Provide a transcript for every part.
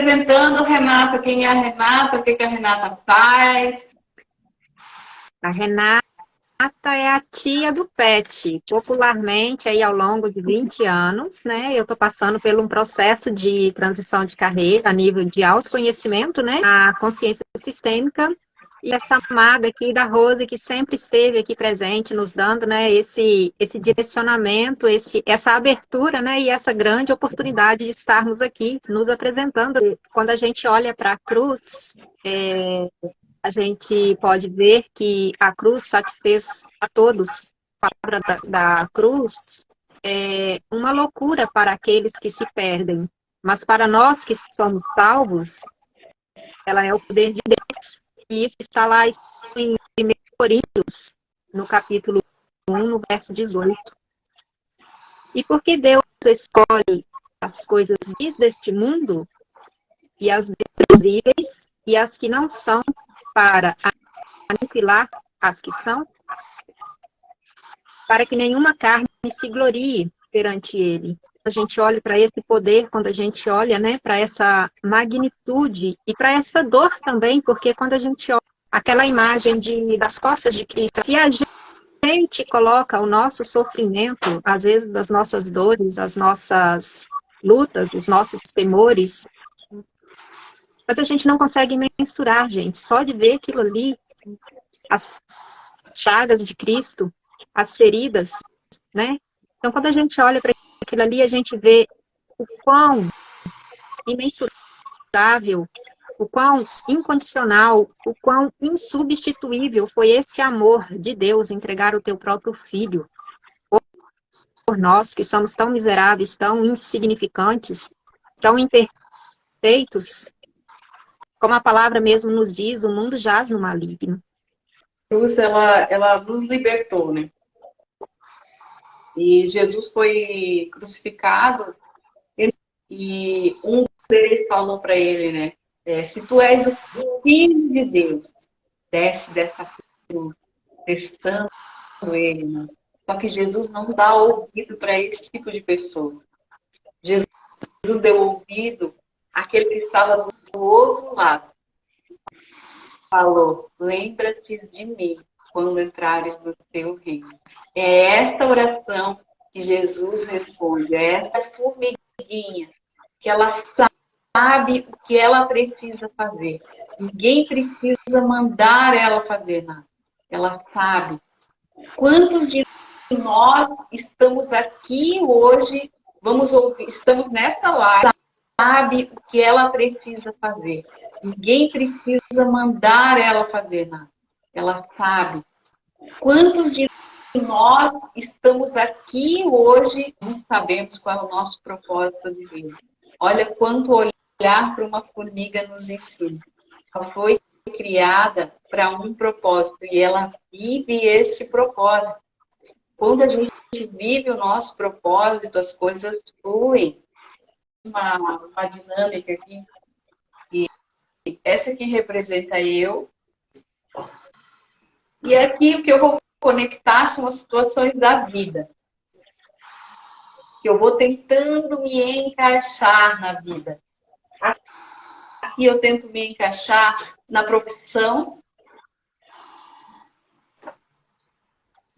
apresentando, Renata, quem é a Renata, o que a Renata faz? A Renata é a tia do pet. Popularmente, aí ao longo de 20 anos, né? Eu estou passando por um processo de transição de carreira a nível de autoconhecimento, né? A consciência sistêmica. E essa amada aqui da Rose, que sempre esteve aqui presente, nos dando, né, esse direcionamento, essa abertura, né, e essa grande oportunidade de estarmos aqui nos apresentando. Quando a gente olha para a cruz, a gente pode ver que a cruz satisfez a todos. A palavra da cruz é uma loucura para aqueles que se perdem, mas para nós que somos salvos, ela é o poder de Deus. E isso está lá em 1 Coríntios, no capítulo 1, no verso 18. E porque Deus escolhe as coisas deste mundo e as visíveis e as que não são para aniquilar as que são, para que nenhuma carne se glorie perante ele. A gente olha para esse poder, quando a gente olha, né, para essa magnitude e para essa dor também, porque quando a gente olha aquela imagem das costas de Cristo, se a gente coloca o nosso sofrimento, às vezes as nossas dores, as nossas lutas, os nossos temores, mas a gente não consegue mensurar, gente. Só de ver aquilo ali, as chagas de Cristo, as feridas, né? Então, quando a gente olha para aquilo ali, a gente vê o quão imensurável, o quão incondicional, o quão insubstituível foi esse amor de Deus entregar o teu próprio filho por nós, que somos tão miseráveis, tão insignificantes, tão imperfeitos. Como a palavra mesmo nos diz, o mundo jaz no maligno. A cruz, ela nos libertou, né? E Jesus foi crucificado e um deles falou para ele, né? Se tu és o Filho de Deus, desce dessa cruz, testando ele, né? Só que Jesus não dá ouvido para esse tipo de pessoa. Jesus deu ouvido àquele que estava do outro lado. Falou, lembra-te de mim quando entrares no teu reino. É essa oração que Jesus responde, é essa formiguinha que ela sabe o que ela precisa fazer. Ninguém precisa mandar ela fazer nada. Ela sabe. Quantos de nós estamos aqui hoje, vamos ouvir, estamos nessa live, sabe o que ela precisa fazer. Ninguém precisa mandar ela fazer nada. Ela sabe. Quantos de nós estamos aqui hoje não sabemos qual é o nosso propósito de vida? Olha quanto olhar para uma formiga nos ensina. Ela foi criada para um propósito e ela vive esse propósito. Quando a gente vive o nosso propósito, as coisas fluem. Uma dinâmica aqui. E essa aqui representa eu. E aqui o que eu vou conectar são as situações da vida. Que eu vou tentando me encaixar na vida. Aqui eu tento me encaixar na profissão.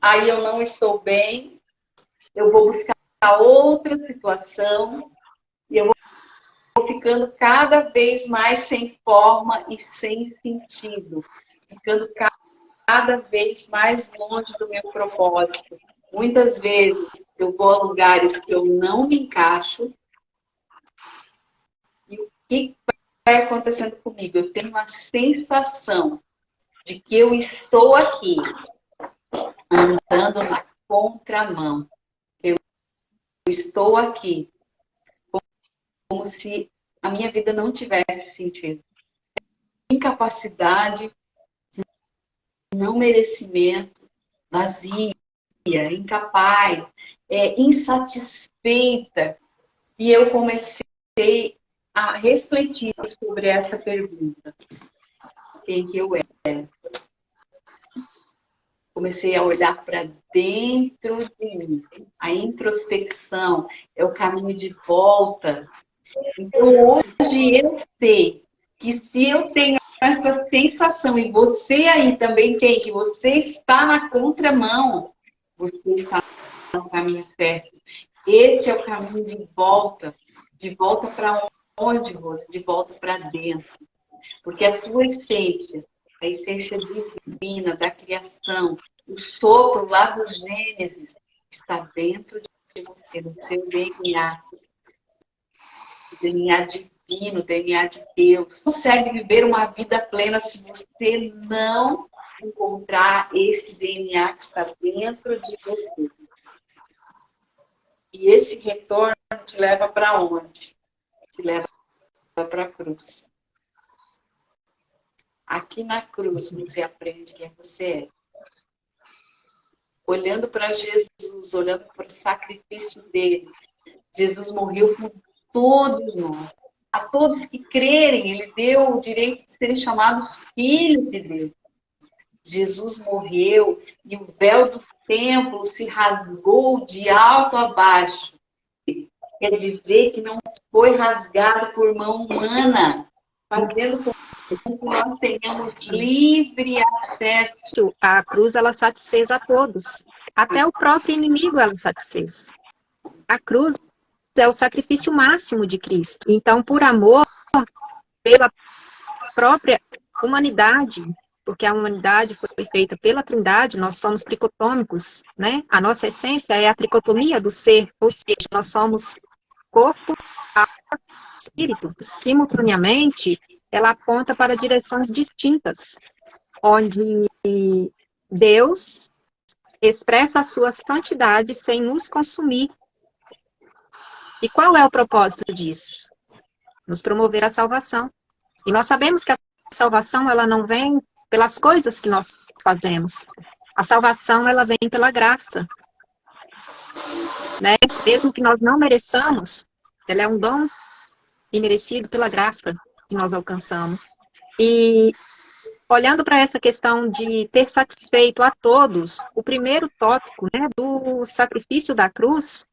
Aí eu não estou bem. Eu vou buscar outra situação. E eu vou ficando cada vez mais sem forma e sem sentido. Ficando cada vez mais longe do meu propósito. Muitas vezes eu vou a lugares que eu não me encaixo. E o que vai acontecendo comigo? Eu tenho uma sensação de que eu estou aqui, andando na contramão. Eu estou aqui, como se a minha vida não tivesse sentido. Incapacidade, não merecimento, vazia, incapaz, insatisfeita. E eu comecei a refletir sobre essa pergunta. Quem que eu era? Comecei a olhar para dentro de mim. A introspecção é o caminho de volta Então, hoje eu sei que se eu tenho essa sensação, e você aí também tem, que você está na contramão, você está no caminho certo. Esse é o caminho de volta para onde, Rose? De volta para dentro. Porque a tua essência, a essência divina da criação, o sopro lá do Gênesis, está dentro de você, no seu DNA. O DNA divino, o DNA de Deus. Você consegue viver uma vida plena se você não encontrar esse DNA que está dentro de você. E esse retorno te leva para onde? Te leva para a cruz. Aqui na cruz você aprende quem você é. Olhando para Jesus, olhando para o sacrifício dele. Jesus morreu por todos nós. A todos que crerem, ele deu o direito de serem chamados filhos de Deus. Jesus morreu e o véu do templo se rasgou de alto a baixo. Quer dizer que não foi rasgado por mão humana, fazendo com que nós tenhamos livre acesso. A cruz, ela satisfez a todos. Até o próprio inimigo ela satisfez. A cruz é o sacrifício máximo de Cristo. Então, por amor, pela própria humanidade, porque a humanidade foi feita pela Trindade, nós somos tricotômicos, né? A nossa essência é a tricotomia do ser, ou seja, nós somos corpo, alma, espírito. Simultaneamente, ela aponta para direções distintas, onde Deus expressa a sua santidade sem nos consumir. E qual é o propósito disso? Nos promover a salvação. E nós sabemos que a salvação, ela não vem pelas coisas que nós fazemos. A salvação, ela vem pela graça. Né? Mesmo que nós não mereçamos, ela é um dom imerecido pela graça que nós alcançamos. E olhando para essa questão de ter satisfeito a todos, o primeiro tópico, né, do sacrifício da cruz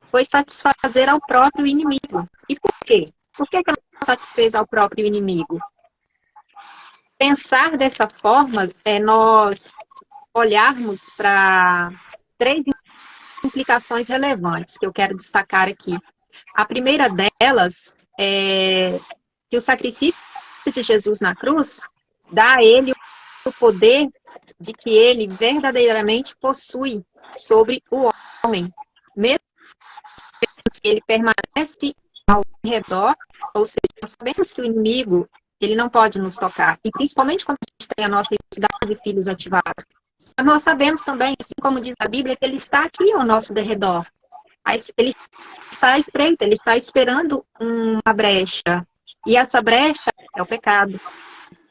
foi satisfazer ao próprio inimigo. E por quê? Por que ela satisfez ao próprio inimigo? Pensar dessa forma é nós olharmos para 3 implicações relevantes que eu quero destacar aqui. A primeira delas é que o sacrifício de Jesus na cruz dá a ele o poder de que ele verdadeiramente possui sobre o homem. Mesmo que ele permanece ao redor, ou seja, nós sabemos que o inimigo, ele não pode nos tocar, e principalmente quando a gente tem a nossa identidade de filhos ativada. Nós sabemos também, assim como diz a Bíblia, que ele está aqui ao nosso derredor. Ele está à espreita, ele está esperando uma brecha. E essa brecha é o pecado.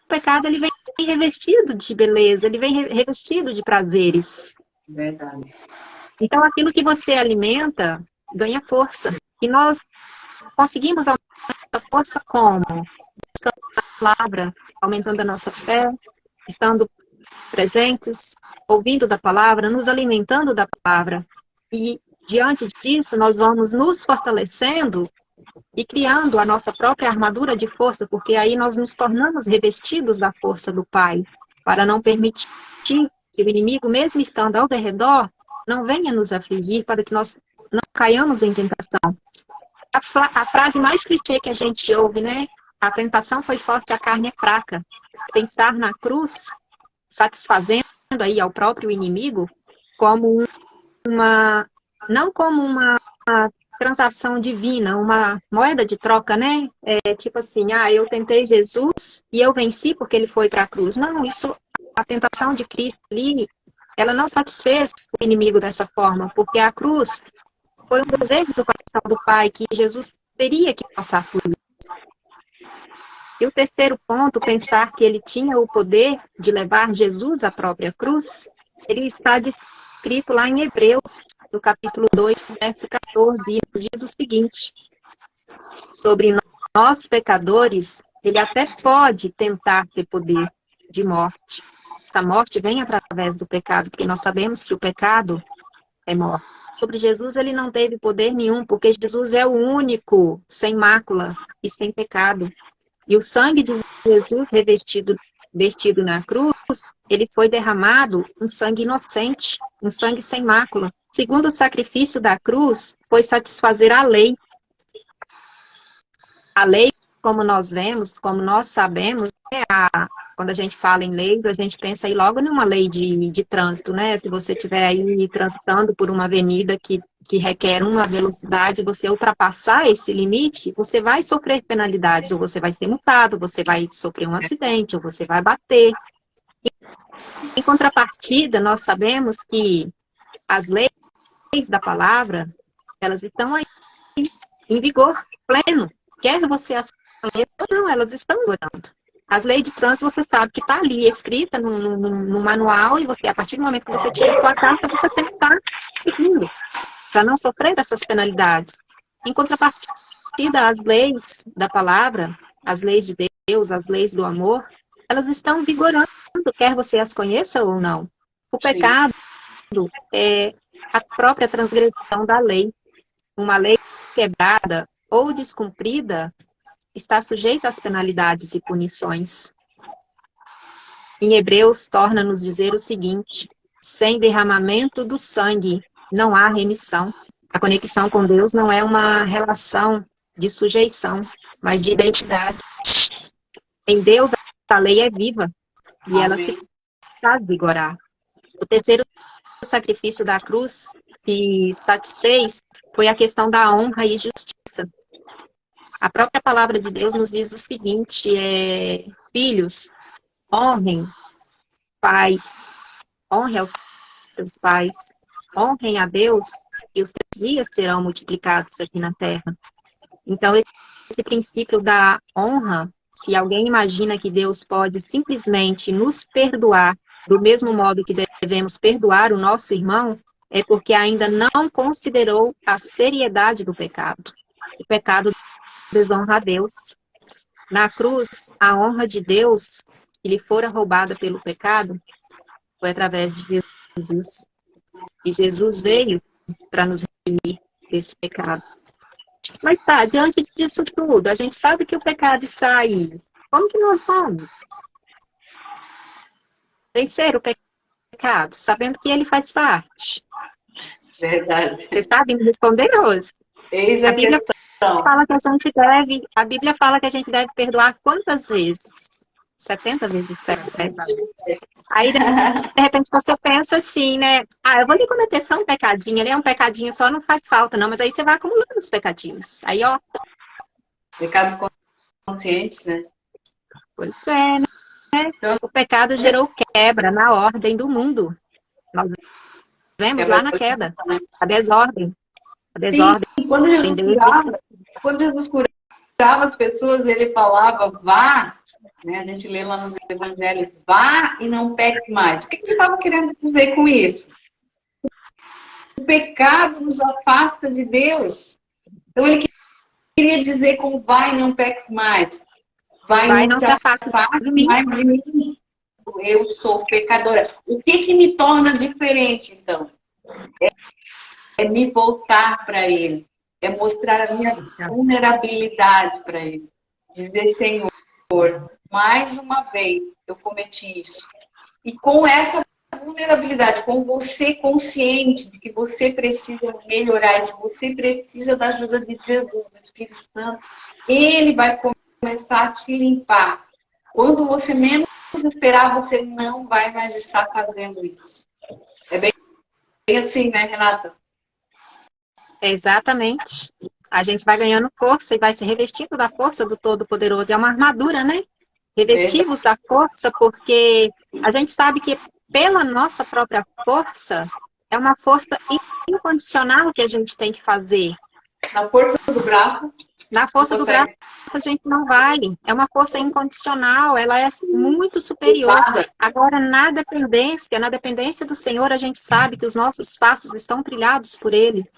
O pecado, ele vem revestido de beleza, ele vem revestido de prazeres. Verdade. Então, aquilo que você alimenta ganha força. E nós conseguimos aumentar a força como? Buscando a palavra, aumentando a nossa fé, estando presentes, ouvindo da palavra, nos alimentando da palavra. E, diante disso, nós vamos nos fortalecendo e criando a nossa própria armadura de força, porque aí nós nos tornamos revestidos da força do Pai, para não permitir que o inimigo, mesmo estando ao redor, não venha nos afligir, para que nós não caiamos em tentação. A frase mais clichê que a gente ouve, né? A tentação foi forte, a carne é fraca. Pensar na cruz, satisfazendo aí ao próprio inimigo, como não como uma transação divina, uma moeda de troca, né? Tipo assim, eu tentei Jesus e eu venci porque ele foi para a cruz. Não, a tentação de Cristo ali, ela não satisfez o inimigo dessa forma, porque a cruz foi um desejo do coração do Pai que Jesus teria que passar por isso. E o terceiro ponto, pensar que ele tinha o poder de levar Jesus à própria cruz, ele está descrito lá em Hebreus, no capítulo 2, verso 14, e diz o seguinte: sobre nós, pecadores, ele até pode tentar ter poder de morte. Essa morte vem através do pecado, porque nós sabemos que o pecado é morta. Sobre Jesus ele não teve poder nenhum, porque Jesus é o único, sem mácula e sem pecado. E o sangue de Jesus vestido na cruz, ele foi derramado um sangue inocente, um sangue sem mácula. Segundo o sacrifício da cruz, foi satisfazer a lei. A lei, como nós vemos, como nós sabemos, quando a gente fala em leis, a gente pensa aí logo numa lei de trânsito, né? Se você estiver aí transitando por uma avenida que requer uma velocidade, você ultrapassar esse limite, você vai sofrer penalidades, ou você vai ser multado, você vai sofrer um acidente, ou você vai bater. Em contrapartida, nós sabemos que as leis da palavra, elas estão aí em vigor pleno. Quer você as conheça ou não, elas estão vigorando. As leis de trânsito, você sabe que está ali, escrita no manual, e você, a partir do momento que você tira sua carta, você tem que estar seguindo, para não sofrer essas penalidades. Em contrapartida, as leis da palavra, as leis de Deus, as leis do amor, elas estão vigorando, quer você as conheça ou não. O pecado é a própria transgressão da lei. Uma lei quebrada ou descumprida está sujeita às penalidades e punições. Em Hebreus, torna-nos dizer o seguinte: sem derramamento do sangue não há remissão. A conexão com Deus não é uma relação de sujeição, mas de identidade. Em Deus, a lei é viva e ela se faz vigorar. O terceiro sacrifício da cruz que satisfez foi a questão da honra e justiça. A própria palavra de Deus nos diz o seguinte: filhos, honrem pais, honrem aos seus pais, honrem a Deus, e os teus dias serão multiplicados aqui na terra. Então, esse princípio da honra, se alguém imagina que Deus pode simplesmente nos perdoar do mesmo modo que devemos perdoar o nosso irmão, é porque ainda não considerou a seriedade do pecado. O pecado desonra a Deus. Na cruz, a honra de Deus, que lhe fora roubada pelo pecado, foi através de Jesus. E Jesus veio para nos redimir desse pecado. Mas tá, diante disso tudo, a gente sabe que o pecado está aí. Como que nós vamos vencer o pecado, sabendo que ele faz parte? Verdade. Vocês sabem me responder hoje? Eis a Bíblia questão. fala que a Bíblia fala que a gente deve perdoar quantas vezes? 70 vezes 7. Aí, de repente, você pensa assim, né? Eu vou lhe cometer só um pecadinho, ele é um pecadinho só, não faz falta, não. Mas aí você vai acumulando os pecadinhos. Aí, ó. Pecado consciente, né? Pois é, né? Então, o pecado gerou quebra na ordem do mundo. Nós vemos lá na queda. A desordem. A desordem. Sim, quando Jesus curava as pessoas, ele falava, vá, né? A gente lê lá nos evangelhos, vá e não peque mais. O que ele estava querendo dizer com isso? O pecado nos afasta de Deus. Então ele queria dizer com vá e não peque mais. Vai não se afasta de mim. Eu sou pecadora. O que me torna diferente, então? É me voltar para Ele. É mostrar a minha vulnerabilidade para Ele. Dizer, Senhor, mais uma vez eu cometi isso. E com essa vulnerabilidade, com você consciente de que você precisa melhorar, de que você precisa da ajuda de Jesus, do Espírito Santo, Ele vai começar a te limpar. Quando você menos esperar, você não vai mais estar fazendo isso. É bem assim, né, Renata? Exatamente. A gente vai ganhando força e vai se revestindo da força do Todo-Poderoso. É uma armadura, né? Revestivos da força, porque a gente sabe que pela nossa própria força, é uma força incondicional que a gente tem que fazer. Na força do braço? Na força do braço a gente não vai. É uma força incondicional, ela é muito superior. Agora, na dependência do Senhor, a gente sabe que os nossos passos estão trilhados por Ele.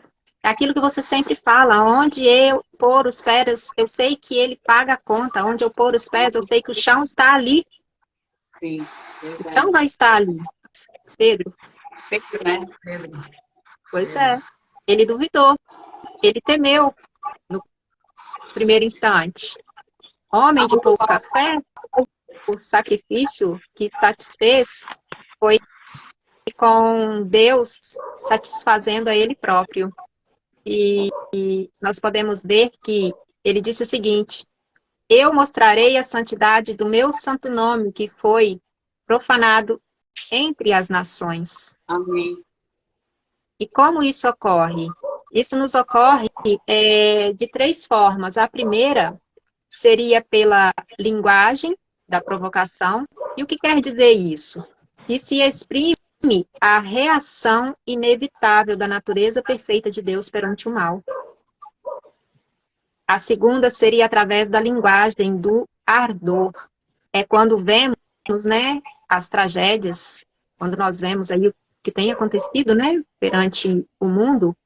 É aquilo que você sempre fala, onde eu pôr os pés, eu sei que Ele paga a conta. Onde eu pôr os pés, eu sei que o chão está ali. Sim, o chão vai estar ali. Pedro. Pedro, né? Pedro. Pois é. Ele duvidou. Ele temeu no primeiro instante. Homem de pouca fé, o sacrifício que satisfez foi com Deus satisfazendo a ele próprio. E nós podemos ver que ele disse o seguinte: eu mostrarei a santidade do meu santo nome, que foi profanado entre as nações. Amém. E como isso ocorre? Isso nos ocorre de 3 formas. A primeira seria pela linguagem da provocação. E o que quer dizer isso? Que se exprime a reação inevitável da natureza perfeita de Deus perante o mal. A segunda seria através da linguagem do ardor. É quando vemos, né, as tragédias, quando nós vemos aí o que tem acontecido, né, perante o mundo.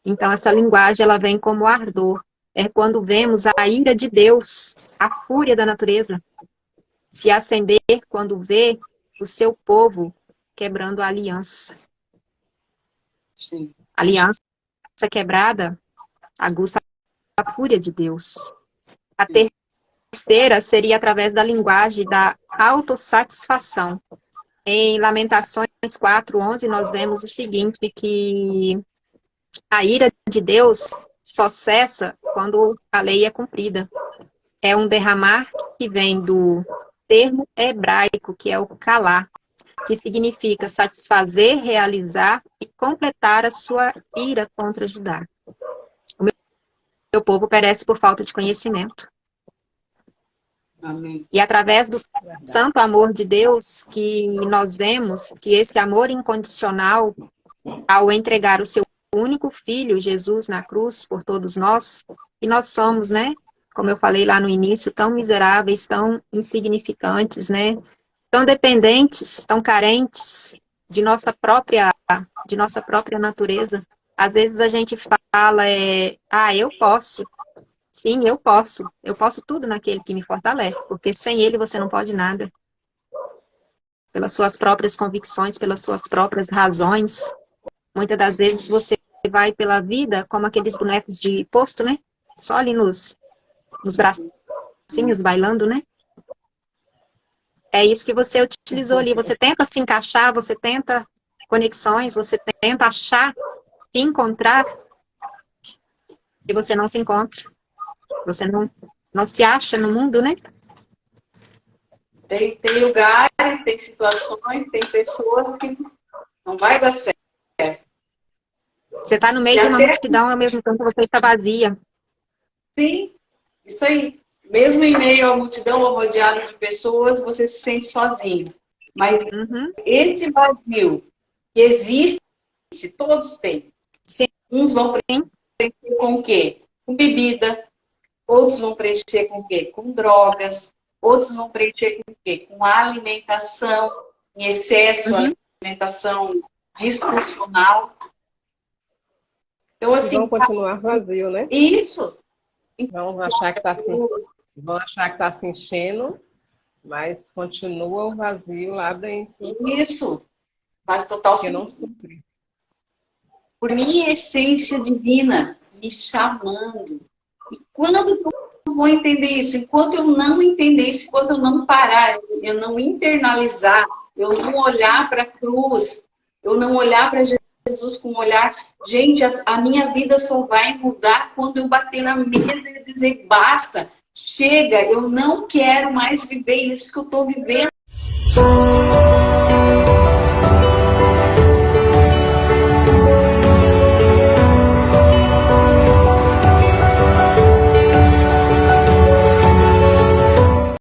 Então, essa linguagem, ela vem como ardor. É quando vemos a ira de Deus, a fúria da natureza, se acender quando vê o seu povo quebrando a aliança. Sim. Aliança quebrada aguça a fúria de Deus. A terceira seria através da linguagem da autossatisfação. Em Lamentações 4:11, nós vemos o seguinte, que a ira de Deus só cessa quando a lei é cumprida. É um derramar que vem do termo hebraico, que é o kalá, que significa satisfazer, realizar e completar a sua ira contra Judá. O meu povo perece por falta de conhecimento. Amém. E através do santo amor de Deus, que nós vemos que esse amor incondicional, ao entregar o seu único filho, Jesus, na cruz, por todos nós, e nós somos, né, como eu falei lá no início, tão miseráveis, tão insignificantes, né, tão dependentes, tão carentes de nossa própria natureza. Às vezes a gente fala, eu posso. Sim, eu posso. Eu posso tudo naquele que me fortalece, porque sem ele você não pode nada. Pelas suas próprias convicções, pelas suas próprias razões. Muitas das vezes você vai pela vida como aqueles bonecos de posto, né? Só ali nos bracinhos bailando, né? É isso que você utilizou ali. Você tenta se encaixar, você tenta conexões, você tenta achar, se encontrar, e você não se encontra. Você não se acha no mundo, né? Tem lugares, tem situações, tem pessoas que não vai dar certo. Você está no meio de uma multidão, ao mesmo tempo você está vazia. Sim, isso aí. Mesmo em meio à multidão ou rodeado de pessoas, você se sente sozinho. Mas esse vazio que existe, todos têm. Sim. Uns vão preencher com o quê? Com bebida. Outros vão preencher com o quê? Com drogas. Outros vão preencher com o quê? Com alimentação em excesso, alimentação disfuncional. Então, assim, vão continuar vazio, né? Isso. Vão achar que está se enchendo, mas continua o vazio lá dentro. Isso. Faz total sentido. Não supre. Por minha essência divina me chamando. E quando eu vou entender isso? Enquanto eu não entender isso, enquanto eu não parar, eu não internalizar, eu não olhar para a cruz, eu não olhar para Jesus com um olhar, gente, a minha vida só vai mudar quando eu bater na mesa e dizer basta, chega, eu não quero mais viver isso que eu estou vivendo